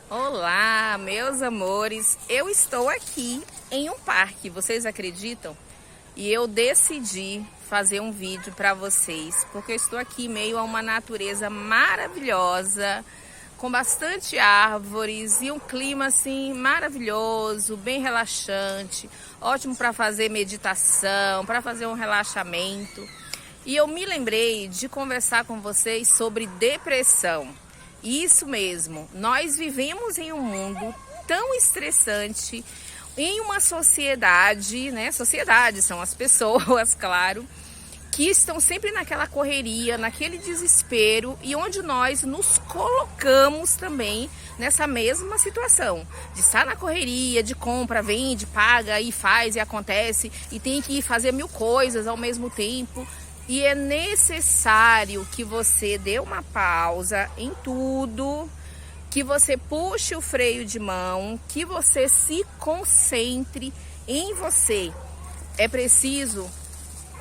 Olá, meus amores. Eu estou aqui em um parque, vocês acreditam? E eu decidi fazer um vídeo para vocês, porque eu estou aqui em meio a uma natureza maravilhosa, com bastante árvores e um clima assim maravilhoso, bem relaxante, ótimo para fazer meditação, para fazer um relaxamento. E eu me lembrei de conversar com vocês sobre depressão. Isso mesmo, nós vivemos em um mundo tão estressante, em uma sociedade, né? Sociedade são as pessoas, claro, que estão sempre naquela correria, naquele desespero e onde nós nos colocamos também nessa mesma situação, de estar na correria, de compra, vende, paga e faz e acontece e tem que fazer mil coisas ao mesmo tempo. E é necessário que você dê uma pausa em tudo, que você puxe o freio de mão, que você se concentre em você. É preciso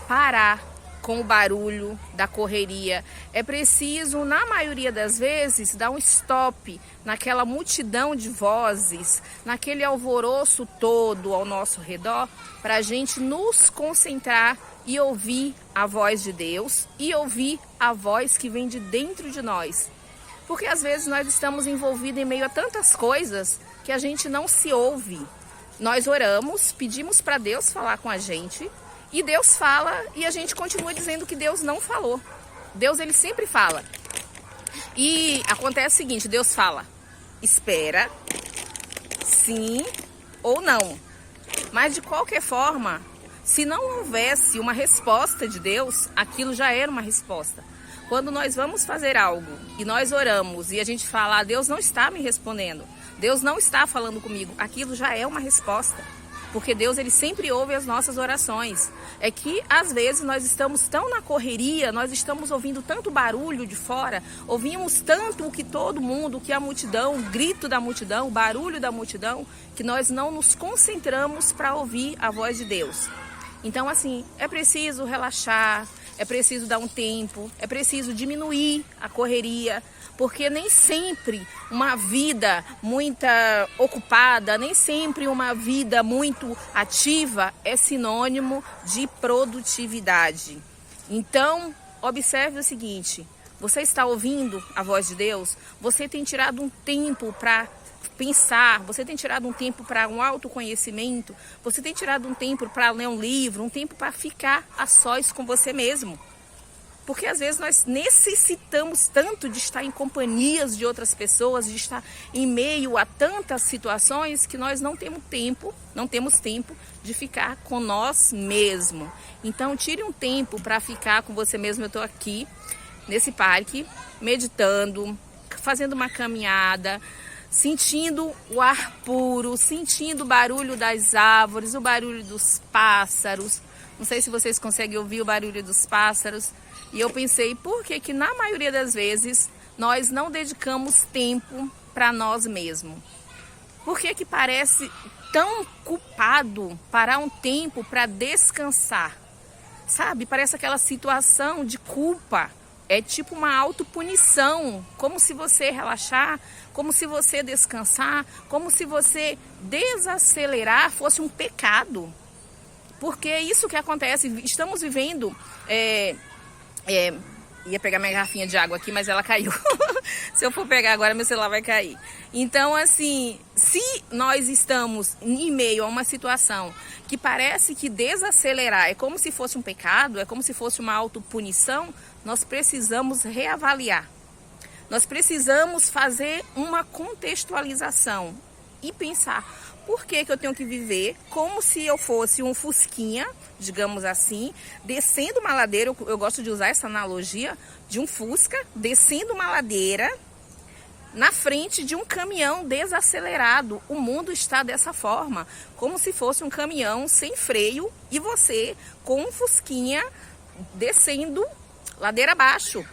parar com o barulho da correria. É preciso, na maioria das vezes, dar um stop naquela multidão de vozes, naquele alvoroço todo ao nosso redor, para a gente nos concentrar e ouvir a voz de Deus e ouvir a voz que vem de dentro de nós. Porque às vezes nós estamos envolvidos em meio a tantas coisas que a gente não se ouve. Nós oramos, pedimos para Deus falar com a gente e Deus fala e a gente continua dizendo que Deus não falou. Deus, ele sempre fala. E acontece o seguinte, Deus fala, espera, sim ou não. Mas de qualquer forma, se não houvesse uma resposta de Deus, aquilo já era uma resposta. Quando nós vamos fazer algo e nós oramos e a gente fala, Deus não está me respondendo, Deus não está falando comigo, aquilo já é uma resposta. Porque Deus, ele sempre ouve as nossas orações. É que às vezes nós estamos tão na correria, nós estamos ouvindo tanto barulho de fora, ouvimos tanto o que todo mundo, o que a multidão, o grito da multidão, o barulho da multidão, que nós não nos concentramos para ouvir a voz de Deus. Então, assim, é preciso relaxar, é preciso dar um tempo, é preciso diminuir a correria, porque nem sempre uma vida muito ocupada, nem sempre uma vida muito ativa é sinônimo de produtividade. Então, observe o seguinte, você está ouvindo a voz de Deus? Você tem tirado um tempo para pensar, você tem tirado um tempo para um autoconhecimento, você tem tirado um tempo para ler um livro, um tempo para ficar a sós com você mesmo. Porque às vezes nós necessitamos tanto de estar em companhias de outras pessoas, de estar em meio a tantas situações que nós não temos tempo de ficar com nós mesmos. Então tire um tempo para ficar com você mesmo. Eu estou aqui nesse parque, meditando, fazendo uma caminhada, sentindo o ar puro, sentindo o barulho das árvores, o barulho dos pássaros. Não sei se vocês conseguem ouvir o barulho dos pássaros. E eu pensei, por que que na maioria das vezes nós não dedicamos tempo para nós mesmos? Por que que parece tão culpado parar um tempo para descansar? Sabe, parece aquela situação de culpa. É tipo uma autopunição, como se você relaxar, como se você descansar, como se você desacelerar fosse um pecado. Porque é isso que acontece, estamos vivendo... ia pegar minha garrafinha de água aqui, mas ela caiu. Se eu for pegar agora, meu celular vai cair. Então, assim, se nós estamos em meio a uma situação que parece que desacelerar é como se fosse um pecado, é como se fosse uma autopunição, nós precisamos reavaliar. Nós precisamos fazer uma contextualização e pensar, por que que eu tenho que viver como se eu fosse um fusquinha, digamos assim, descendo uma ladeira, eu gosto de usar essa analogia, de um fusca, descendo uma ladeira, na frente de um caminhão desacelerado. O mundo está dessa forma, como se fosse um caminhão sem freio e você com um fusquinha descendo ladeira abaixo.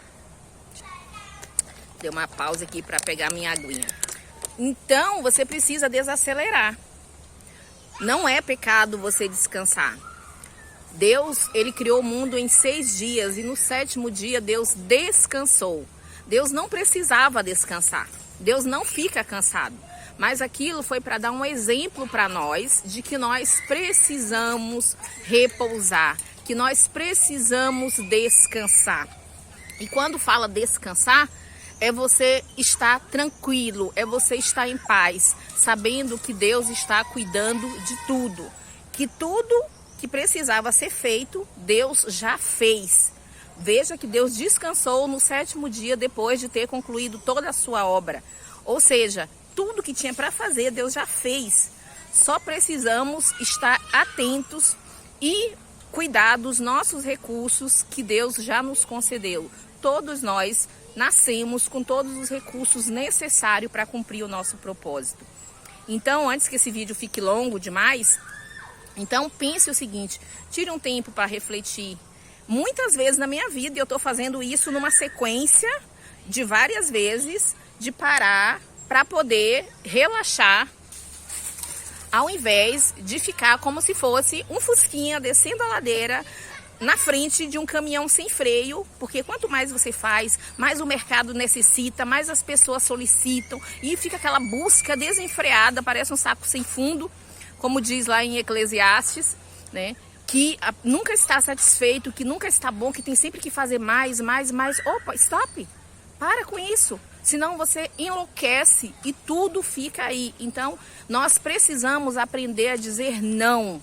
Deu uma pausa aqui para pegar minha aguinha. Então, você precisa desacelerar. Não é pecado você descansar. Deus, ele criou o mundo em 6 dias e no 7º dia Deus descansou. Deus não precisava descansar. Deus não fica cansado. Mas aquilo foi para dar um exemplo para nós de que nós precisamos repousar, que nós precisamos descansar. E quando fala descansar, é você estar tranquilo, é você estar em paz, sabendo que Deus está cuidando de tudo. Que tudo que precisava ser feito, Deus já fez. Veja que Deus descansou no 7º dia depois de ter concluído toda a sua obra. Ou seja, tudo que tinha para fazer, Deus já fez. Só precisamos estar atentos e cuidar dos nossos recursos que Deus já nos concedeu. Todos nós nascemos com todos os recursos necessários para cumprir o nosso propósito. Então, antes que esse vídeo fique longo demais, então pense o seguinte, tire um tempo para refletir. Muitas vezes na minha vida eu estou fazendo isso numa sequência de várias vezes, de parar para poder relaxar, ao invés de ficar como se fosse um fusquinha descendo a ladeira na frente de um caminhão sem freio, porque quanto mais você faz, mais o mercado necessita, mais as pessoas solicitam e fica aquela busca desenfreada, parece um saco sem fundo, como diz lá em Eclesiastes, né? Que nunca está satisfeito, que nunca está bom, que tem sempre que fazer mais. Opa, stop! Para com isso, senão você enlouquece e tudo fica aí. Então, nós precisamos aprender a dizer não.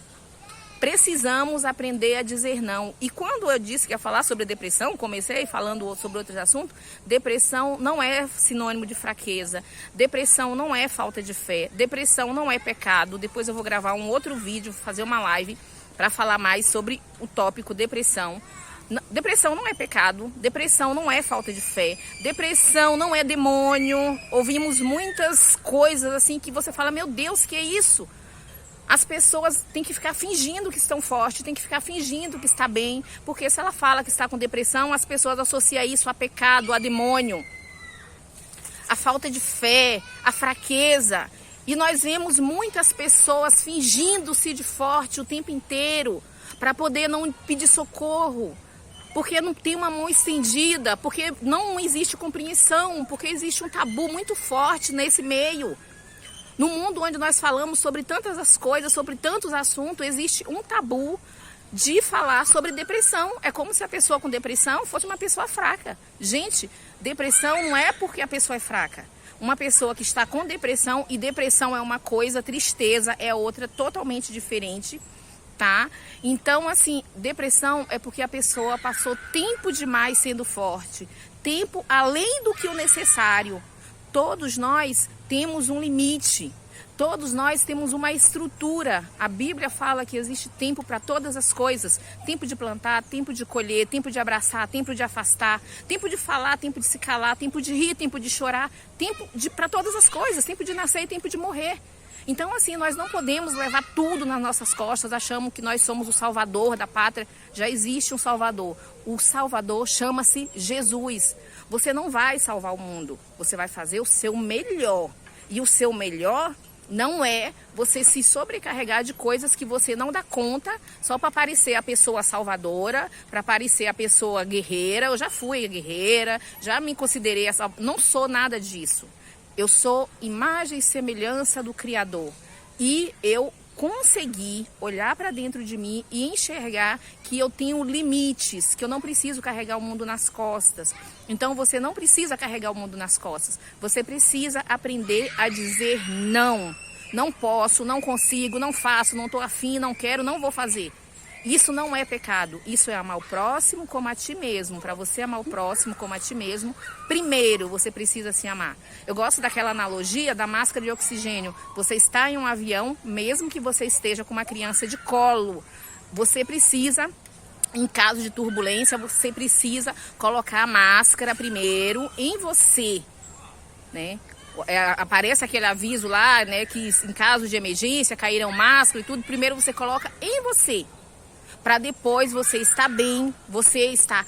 Precisamos aprender a dizer não. E quando eu disse que ia falar sobre depressão, comecei falando sobre outros assuntos, depressão não é sinônimo de fraqueza, depressão não é falta de fé, depressão não é pecado. Depois eu vou gravar um outro vídeo, fazer uma live para falar mais sobre o tópico depressão. Depressão não é pecado, depressão não é falta de fé, depressão não é demônio. Ouvimos muitas coisas assim que você fala, meu Deus, que é isso? As pessoas têm que ficar fingindo que estão fortes, têm que ficar fingindo que está bem, porque se ela fala que está com depressão, as pessoas associam isso a pecado, a demônio, a falta de fé, a fraqueza. E nós vemos muitas pessoas fingindo-se de forte o tempo inteiro, para poder não pedir socorro, porque não tem uma mão estendida, porque não existe compreensão, porque existe um tabu muito forte nesse meio. No mundo onde nós falamos sobre tantas as coisas, sobre tantos assuntos, existe um tabu de falar sobre depressão. É como se a pessoa com depressão fosse uma pessoa fraca. Gente, depressão não é porque a pessoa é fraca. Uma pessoa que está com depressão, e depressão é uma coisa, tristeza é outra, totalmente diferente, tá? Então, assim, depressão é porque a pessoa passou tempo demais sendo forte, tempo além do que o necessário. Todos nós temos um limite, todos nós temos uma estrutura. A Bíblia fala que existe tempo para todas as coisas. Tempo de plantar, tempo de colher, tempo de abraçar, tempo de afastar, tempo de falar, tempo de se calar, tempo de rir, tempo de chorar, tempo para todas as coisas, tempo de nascer e tempo de morrer. Então, assim, nós não podemos levar tudo nas nossas costas, achamos que nós somos o salvador da pátria. Já existe um salvador. O salvador chama-se Jesus. Você não vai salvar o mundo, você vai fazer o seu melhor. E o seu melhor não é você se sobrecarregar de coisas que você não dá conta só para parecer a pessoa salvadora, para parecer a pessoa guerreira. Eu já fui guerreira, já me considerei essa. Não sou nada disso. Eu sou imagem e semelhança do Criador. E eu consegui olhar para dentro de mim e enxergar que eu tenho limites, que eu não preciso carregar o mundo nas costas. Então você não precisa carregar o mundo nas costas. Você precisa aprender a dizer não. Não posso, não consigo, não faço, não estou afim, não quero, não vou fazer. Isso não é pecado, isso é amar o próximo como a ti mesmo. Para você amar o próximo como a ti mesmo, primeiro você precisa se amar. Eu gosto daquela analogia da máscara de oxigênio. Você está em um avião, mesmo que você esteja com uma criança de colo, você precisa, em caso de turbulência, você precisa colocar a máscara primeiro em você, né? Aparece aquele aviso lá, né, que em caso de emergência cairão máscara e tudo. Primeiro você coloca em você, para depois você estar bem, você estar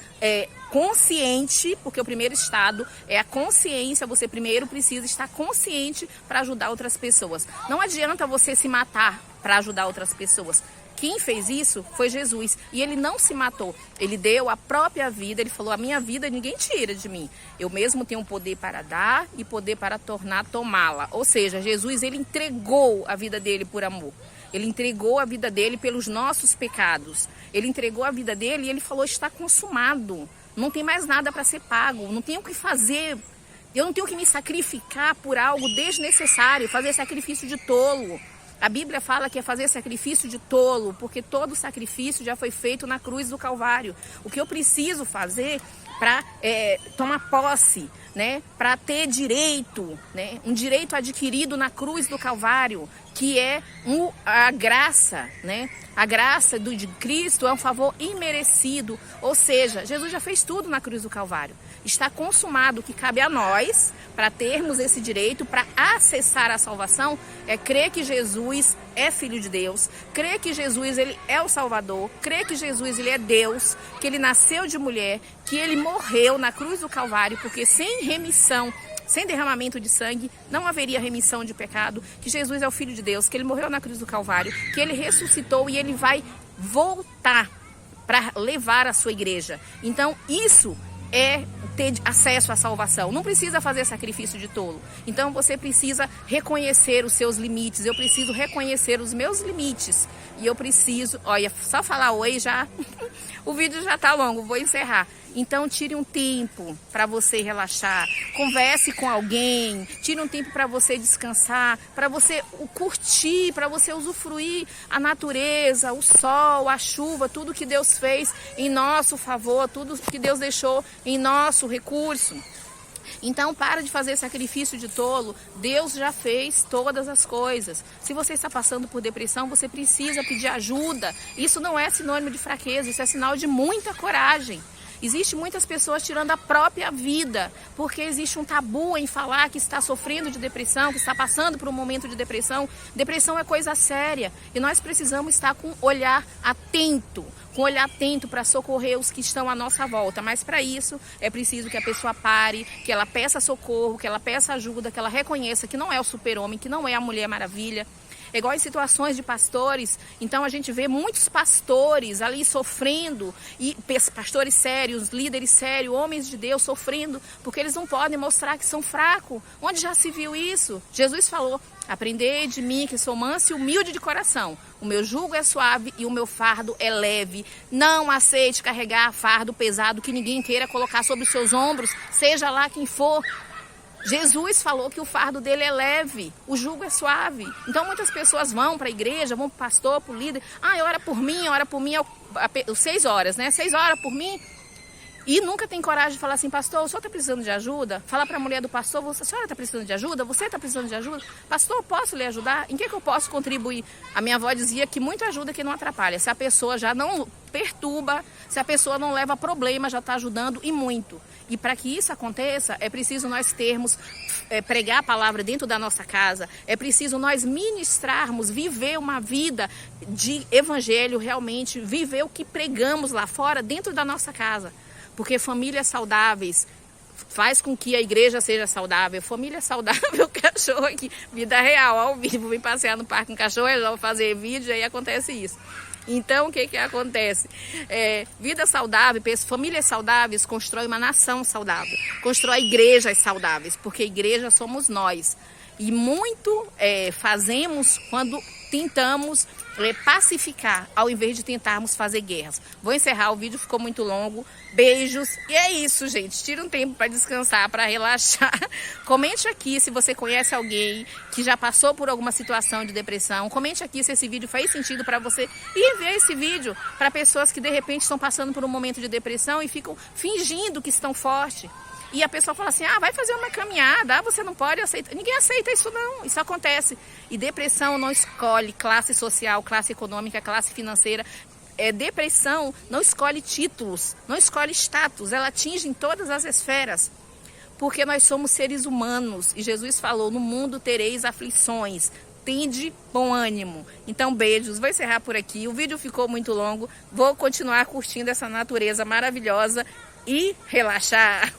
consciente, porque o primeiro estado é a consciência. Você primeiro precisa estar consciente para ajudar outras pessoas. Não adianta você se matar para ajudar outras pessoas. quem fez isso foi Jesus. E ele não se matou. Ele deu a própria vida. Ele falou, a minha vida ninguém tira de mim. Eu mesmo tenho poder para dar e poder para tornar tomá-la. Ou seja, Jesus, ele entregou a vida dele por amor. Ele entregou a vida dele pelos nossos pecados. Ele entregou a vida dele e ele falou, está consumado. Não tem mais nada para ser pago. Não tenho o que fazer. Eu não tenho que me sacrificar por algo desnecessário, fazer sacrifício de tolo. A Bíblia fala que é fazer sacrifício de tolo, porque todo sacrifício já foi feito na cruz do Calvário. O que eu preciso fazer para tomar posse, né? Para ter direito, né? Um direito adquirido na cruz do Calvário, que é a graça, né? A graça de Cristo é um favor imerecido, ou seja, Jesus já fez tudo na cruz do Calvário. Está consumado. O que cabe a nós, para termos esse direito, para acessar a salvação, é crer que Jesus é Filho de Deus, crer que Jesus ele é o Salvador, crer que Jesus ele é Deus, que ele nasceu de mulher, que ele morreu na cruz do Calvário, porque sem remissão, sem derramamento de sangue, não haveria remissão de pecado, que Jesus é o Filho de Deus, que ele morreu na cruz do Calvário, que ele ressuscitou e ele vai voltar para levar a sua igreja. Então, isso é ter acesso à salvação. Não precisa fazer sacrifício de tolo. Então, você precisa reconhecer os seus limites. Eu preciso reconhecer os meus limites. E eu preciso... Olha, só falar oi já... O vídeo já tá longo, vou encerrar. Então, tire um tempo para você relaxar, converse com alguém, tire um tempo para você descansar, para você curtir, para você usufruir a natureza, o sol, a chuva, tudo que Deus fez em nosso favor, tudo que Deus deixou em nosso recurso. Então, para de fazer sacrifício de tolo. Deus já fez todas as coisas. Se você está passando por depressão, você precisa pedir ajuda. Isso não é sinônimo de fraqueza, isso é sinal de muita coragem. Existem muitas pessoas tirando a própria vida, porque existe um tabu em falar que está sofrendo de depressão, que está passando por um momento de depressão. Depressão é coisa séria e nós precisamos estar com um olhar atento, para socorrer os que estão à nossa volta. Mas para isso é preciso que a pessoa pare, que ela peça socorro, que ela peça ajuda, que ela reconheça que não é o super-homem, que não é a Mulher Maravilha. É igual em situações de pastores, então a gente vê muitos pastores ali sofrendo, e pastores sérios, líderes sérios, homens de Deus sofrendo, porque eles não podem mostrar que são fracos. Onde já se viu isso? Jesus falou, aprendei de mim que sou manso e humilde de coração. O meu jugo é suave e o meu fardo é leve. Não aceite carregar fardo pesado que ninguém queira colocar sobre os seus ombros, seja lá quem for. Jesus falou que o fardo dele é leve, o jugo é suave. Então muitas pessoas vão para a igreja, vão para o pastor, para o líder. Ora por mim, 6 horas, né? 6 horas por mim. E nunca tem coragem de falar assim, pastor, o senhor está precisando de ajuda? Falar para a mulher do pastor, a senhora está precisando de ajuda? Você está precisando de ajuda? Pastor, posso lhe ajudar? Em que eu posso contribuir? A minha avó dizia que muito ajuda que não atrapalha. Se a pessoa já não perturba, se a pessoa não leva problema, já está ajudando e muito. E para que isso aconteça, é preciso nós pregar a palavra dentro da nossa casa, é preciso nós ministrarmos, viver uma vida de evangelho realmente, viver o que pregamos lá fora, dentro da nossa casa. Porque famílias saudáveis faz com que a igreja seja saudável. Família saudável, cachorro aqui, vida real, ao vivo. Vem passear no parque com cachorro, eu vou fazer vídeo e aí acontece isso. Então, o que acontece? Vida saudável, famílias saudáveis constroem uma nação saudável, constrói igrejas saudáveis, porque igreja somos nós. E muito fazemos quando tentamos pacificar, ao invés de tentarmos fazer guerras. Vou encerrar, o vídeo ficou muito longo. Beijos. E é isso, gente. Tira um tempo para descansar, para relaxar. Comente aqui se você conhece alguém que já passou por alguma situação de depressão. Comente aqui se esse vídeo faz sentido para você. E envie esse vídeo para pessoas que de repente estão passando por um momento de depressão e ficam fingindo que estão fortes. E a pessoa fala assim, vai fazer uma caminhada, você não pode aceitar. Ninguém aceita isso não, isso acontece. E depressão não escolhe classe social, classe econômica, classe financeira. Depressão não escolhe títulos, não escolhe status, ela atinge em todas as esferas. Porque nós somos seres humanos e Jesus falou, no mundo tereis aflições. Tende bom ânimo. Então, beijos. Vou encerrar por aqui. O vídeo ficou muito longo. Vou continuar curtindo essa natureza maravilhosa e relaxar.